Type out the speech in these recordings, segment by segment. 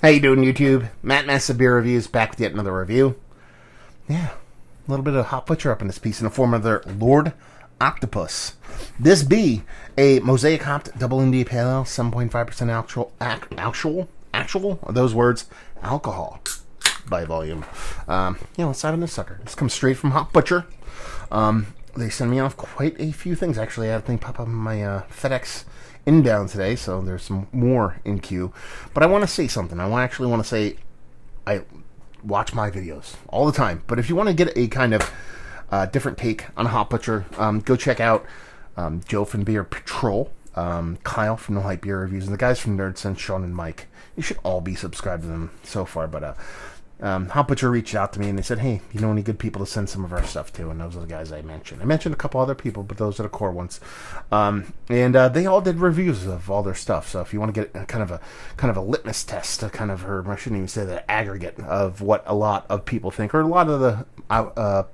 How you doing, YouTube? Matt Massa Beer Reviews back with yet another review. Yeah, a little bit of hot butcher up in this piece in the form of their Lord Octopus. This be a mosaic hopped double India Pale Ale, 7.5% actual, are those words, alcohol by volume. Let's dive in this sucker. This comes straight from Hot Butcher. They send me off quite a few things. Actually, I had a thing pop up in my FedEx inbound today, so there's some more in queue. But I want to say something. I want to say I watch my videos all the time. But if you want to get a kind of different take on Hot Butcher, go check out Joe from Beer Patrol, Kyle from No Hype Beer Reviews, and the guys from Nerd Sense, Sean and Mike. You should all be subscribed to them so far. But Hot Butcher reached out to me and they said, hey, you know any good people to send some of our stuff to? And those are the guys I mentioned. I mentioned a couple other people, but those are the core ones. And they all did reviews of all their stuff. So if you want to get kind of a litmus test, I shouldn't even say the aggregate of what a lot of people think, or a lot of the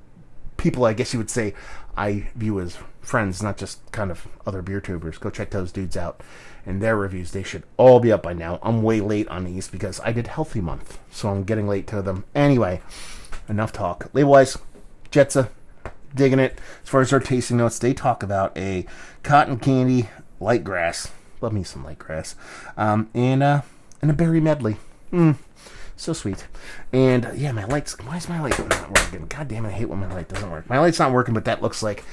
people, I guess you would say, I view as friends, not just kind of other beer tubers. Go check those dudes out and their reviews. They should all be up by now. I'm way late on these because I did Healthy Month, so I'm getting late to them. Anyway, enough talk. Label-wise, Jetsa, digging it. As far as their tasting notes, they talk about a cotton candy, light grass. Love me some light grass. And a berry medley. So sweet. And yeah, my lights. Why is my light not working? God damn it, I hate when my light doesn't work. My light's not working, but that looks like,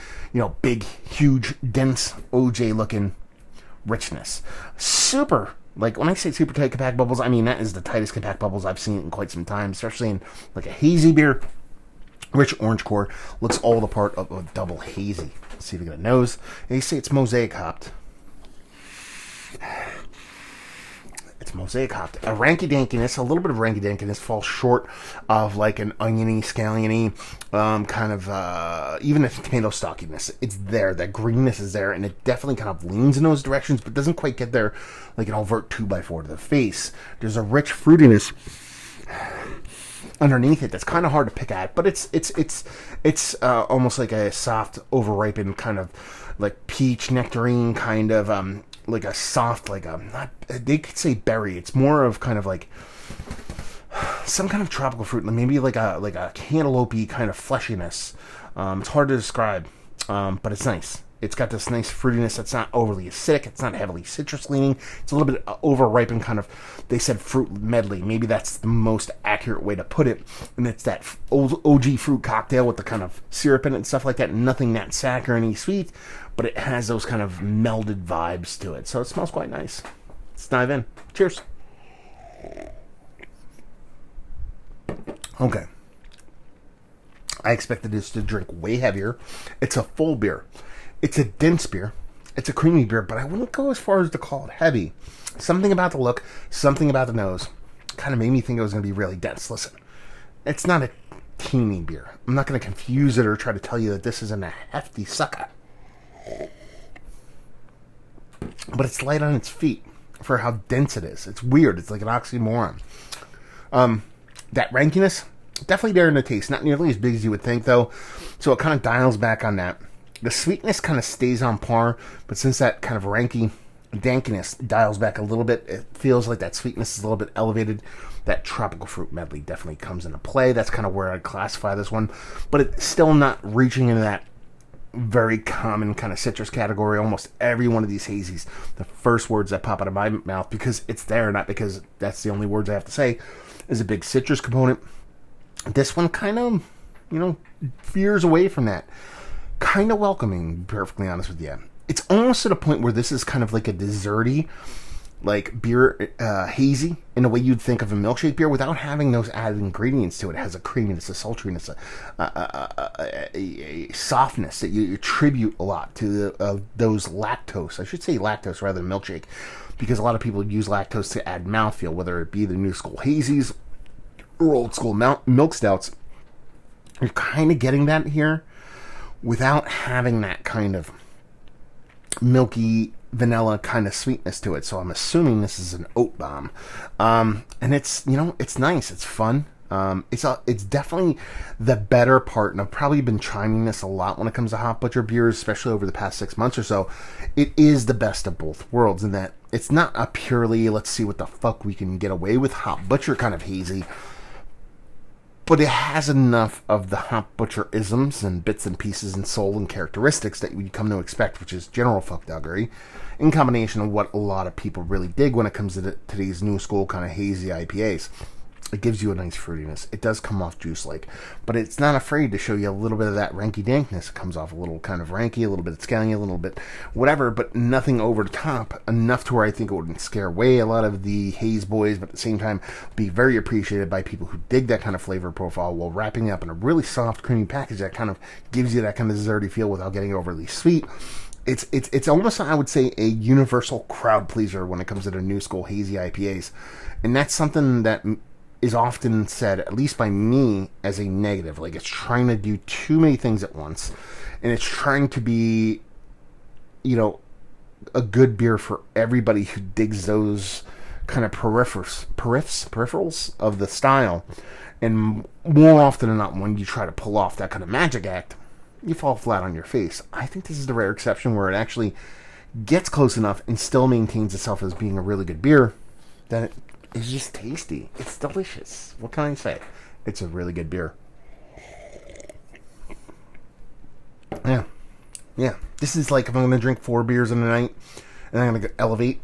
big, huge, dense, OJ looking richness. Super. Like, when I say super tight compact bubbles, I mean that is the tightest compact bubbles I've seen in quite some time, especially in like a hazy beer. Rich orange core. Looks all the part of a double hazy. Let's see if we get a nose. They say it's mosaic hopped. It's mosaic hopped. A ranky-dankiness, a little bit of ranky-dankiness falls short of like an oniony, scalliony, even a tomato stockiness. It's there. That greenness is there, and it definitely kind of leans in those directions, but doesn't quite get there like an overt 2x4 to the face. There's a rich fruitiness underneath it that's kind of hard to pick at, but it's almost like a soft, over-ripened kind of like peach nectarine kind of like a soft, they could say berry. It's more of kind of like some kind of tropical fruit, maybe like a cantaloupe-y kind of fleshiness. It's hard to describe, but it's nice. It's got this nice fruitiness that's not overly acidic. It's not heavily citrus leaning. It's a little bit over-ripened kind of, they said fruit medley. Maybe that's the most accurate way to put it. And it's that OG fruit cocktail with the kind of syrup in it and stuff like that. Nothing that saccharine sweet, but it has those kind of melded vibes to it. So it smells quite nice. Let's dive in. Cheers. Okay. I expected this to drink way heavier. It's a full beer. It's a dense beer. It's a creamy beer, but I wouldn't go as far as to call it heavy. Something about the look, something about the nose kind of made me think it was going to be really dense. Listen, it's not a teeny beer. I'm not going to confuse it or try to tell you that this isn't a hefty sucker. But it's light on its feet for how dense it is. It's weird. It's like an oxymoron. That rankiness, definitely there in the taste. Not nearly as big as you would think, though. So it kind of dials back on that. The sweetness kind of stays on par, but since that kind of ranky dankiness dials back a little bit, it feels like that sweetness is a little bit elevated. That tropical fruit medley definitely comes into play. That's kind of where I'd classify this one. But it's still not reaching into that very common kind of citrus category. Almost every one of these hazies, the first words that pop out of my mouth, because it's there, not because that's the only words I have to say, is a big citrus component. This one kind of, veers away from that. Kind of welcoming, to be perfectly honest with you. It's almost at a point where this is kind of like a desserty, like beer, hazy, in a way you'd think of a milkshake beer without having those added ingredients to it. It has a creaminess, a sultriness, a softness that you attribute a lot to those lactose. I should say lactose rather than milkshake, because a lot of people use lactose to add mouthfeel, whether it be the new school hazies or old school milk stouts. You're kind of getting that here without having that kind of milky vanilla kind of sweetness to it. So I'm assuming this is an oat bomb. And it's, it's nice. It's fun. It's definitely the better part, and I've probably been chiming this a lot when it comes to Hop Butcher beers, especially over the past 6 months or so. It is the best of both worlds in that it's not a purely let's see what the fuck we can get away with Hop Butcher kind of hazy, but it has enough of the Hop Butcher isms and bits and pieces and soul and characteristics that you come to expect, which is general fuckdoggery, in combination of what a lot of people really dig when it comes to today's new school kind of hazy IPAs. It gives you a nice fruitiness. It does come off juice-like, but it's not afraid to show you a little bit of that ranky-dankness. It comes off a little kind of ranky, a little bit scaly, a little bit whatever, but nothing over the top, enough to where I think it would scare away a lot of the haze boys, but at the same time be very appreciated by people who dig that kind of flavor profile while wrapping it up in a really soft, creamy package that kind of gives you that kind of desserty feel without getting overly sweet. It's almost, I would say, a universal crowd pleaser when it comes to the new school hazy IPAs, and that's something that is often said, at least by me, as a negative. Like, it's trying to do too many things at once, and it's trying to be, a good beer for everybody who digs those kind of peripherals of the style. And more often than not, when you try to pull off that kind of magic act, you fall flat on your face. I think this is the rare exception where it actually gets close enough and still maintains itself as being a really good beer that it's just tasty. It's delicious. What can I say? It's a really good beer. Yeah. This is like if I'm going to drink 4 beers in a night and I'm going to elevate.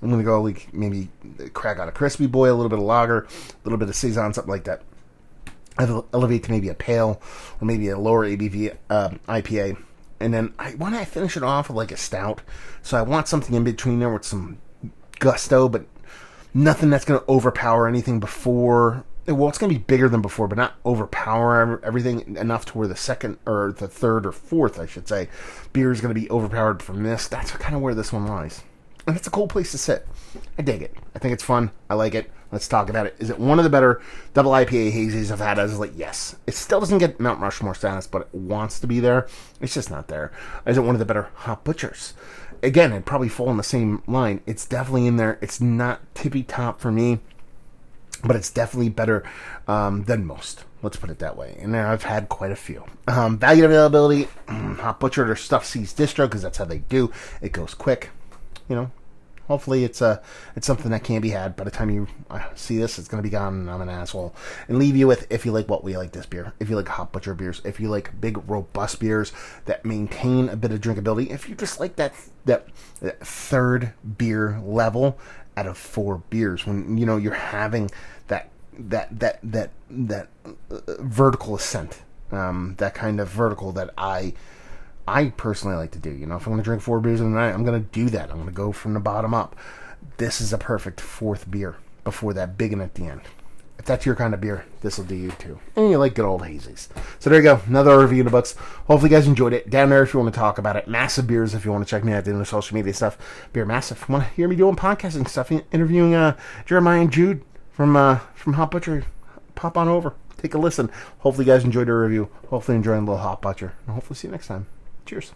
I'm going to go like maybe crack out a Crispy Boy, a little bit of lager, a little bit of Saison, something like that. I'll elevate to maybe a pale or maybe a lower ABV IPA. And then I want to finish it off with like a stout. So I want something in between there with some gusto, but nothing that's going to overpower anything before. Well, it's going to be bigger than before, but not overpower everything enough to where the second or the third or fourth, I should say, beer is going to be overpowered from this. That's kind of where this one lies. And it's a cool place to sit. I dig it. I think it's fun. I like it. Let's talk about it. Is it one of the better double IPA hazies I've had? I was like, yes. It still doesn't get Mount Rushmore status, but it wants to be there. It's just not there. Is it one of the better Hop Butchers? Again, it'd probably fall in the same line. It's definitely in there. It's not tippy top for me, but it's definitely better than most. Let's put it that way. And I've had quite a few. Value availability, Hop Butcher, their stuff sees distro because that's how they do. It goes quick. Hopefully it's something that can be had. By the time you see this, it's going to be gone, and I'm an asshole. And leave you with, if you like what we like this beer, if you like Hop Butcher beers, if you like big, robust beers that maintain a bit of drinkability, if you just like that third beer level out of 4 beers, when, you're having that vertical ascent, that kind of vertical that I personally like to do. If I'm going to drink 4 beers in a night, I'm going to do that. I'm going to go from the bottom up. This is a perfect 4th beer before that big one at the end. If that's your kind of beer, this will do you too. And you like good old hazies. So there you go. Another review in the books. Hopefully you guys enjoyed it. Down there if you want to talk about it. Massive Beers if you want to check me out doing the social media stuff. Beer Massive. Want to hear me doing podcasting stuff, interviewing Jeremiah and Jude from Hop Butcher. Pop on over. Take a listen. Hopefully you guys enjoyed the review. Hopefully enjoying a little Hop Butcher. And hopefully see you next time. Cheers.